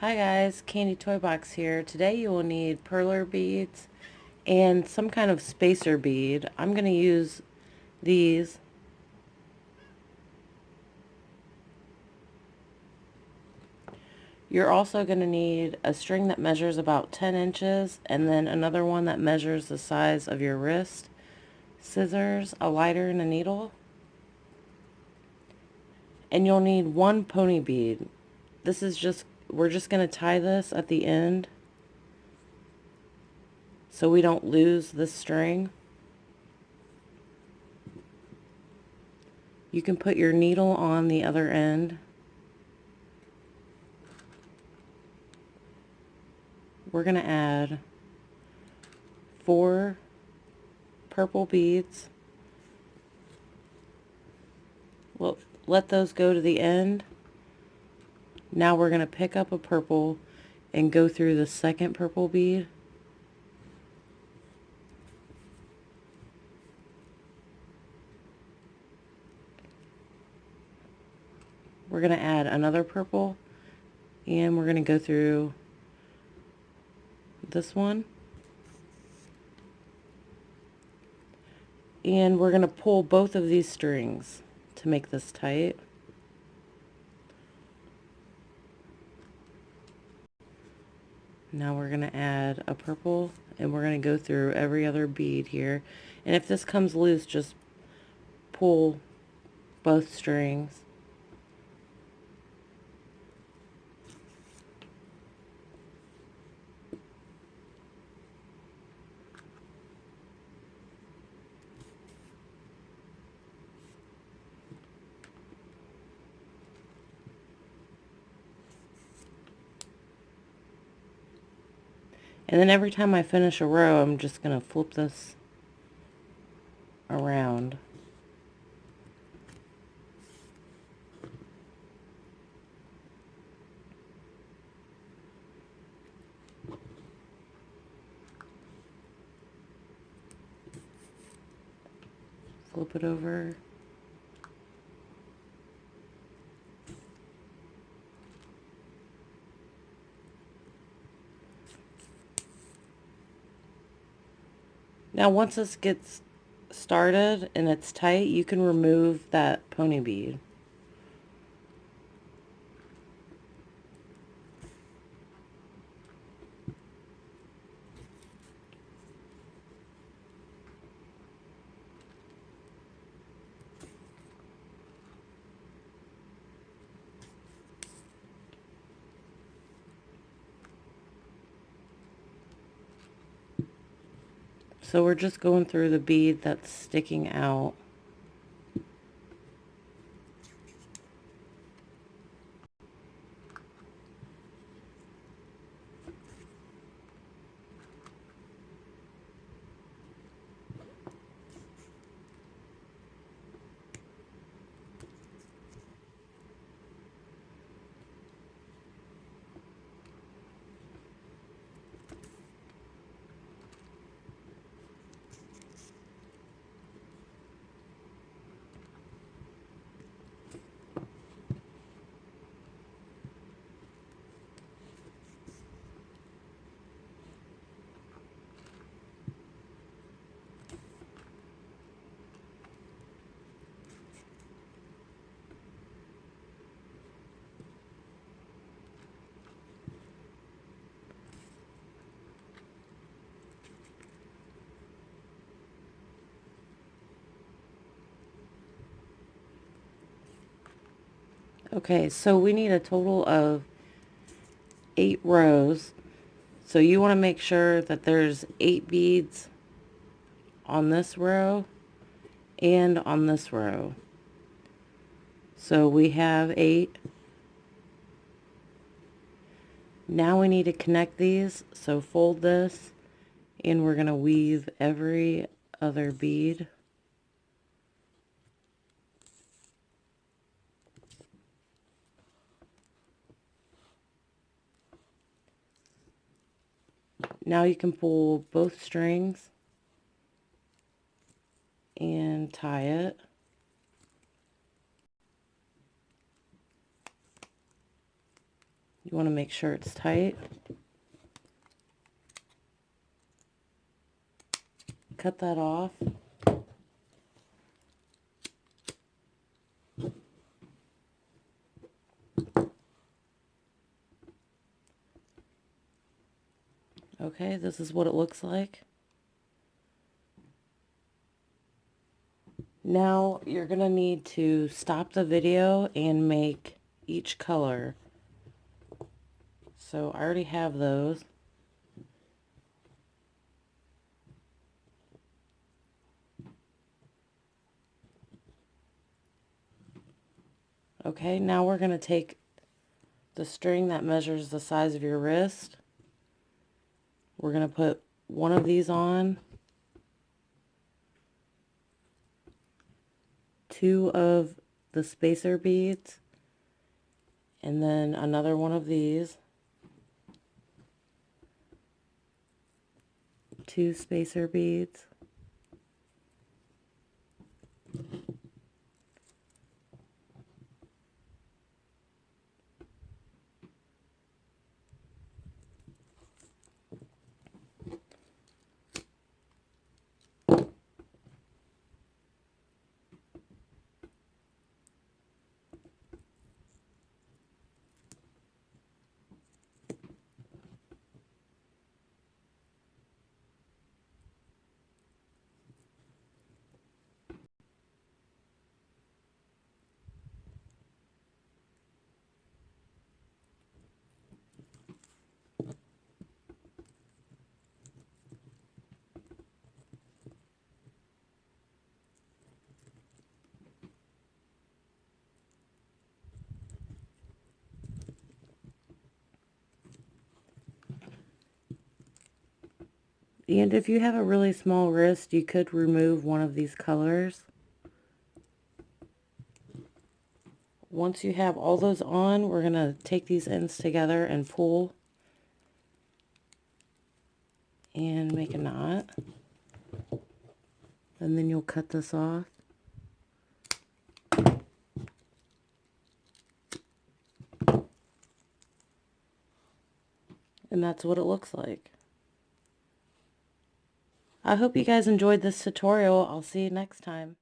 Hi guys, Candy Toy Box here. Today you will need perler beads and some kind of spacer bead. I'm going to use these. You're also going to need a string that measures about 10 inches and then another one that measures the size of your wrist, scissors, a lighter, and a needle. And you'll need one pony bead. We're just going to tie this at the end so we don't lose the string. You can put your needle on the other end. We're going to add 4 purple beads. We'll let those go to the end. Now we're going to pick up a purple and go through the second purple bead. We're going to add another purple and we're going to go through this one. And we're going to pull both of these strings to make this tight. Now we're going to add a purple and we're going to go through every other bead here. And if this comes loose, just pull both strings. And then every time I finish a row, I'm just going to flip this around. Flip it over. Now once this gets started and it's tight, you can remove that pony bead. So we're just going through the bead that's sticking out. Okay, so we need a total of 8 rows. So you want to make sure that there's 8 beads on this row and on this row. So we have 8. Now we need to connect these. So fold this and we're going to weave every other bead. Now you can pull both strings and tie it. You want to make sure it's tight. Cut that off. Okay, this is what it looks like. Now you're going to need to stop the video and make each color. So I already have those. Okay, now we're going to take the string that measures the size of your wrist. We're going to put one of these on, two of the spacer beads, and then another one of these, two spacer beads, and if you have a really small wrist, you could remove one of these colors. Once you have all those on, we're going to take these ends together and pull and make a knot. And then you'll cut this off. And that's what it looks like. I hope you guys enjoyed this tutorial. I'll see you next time.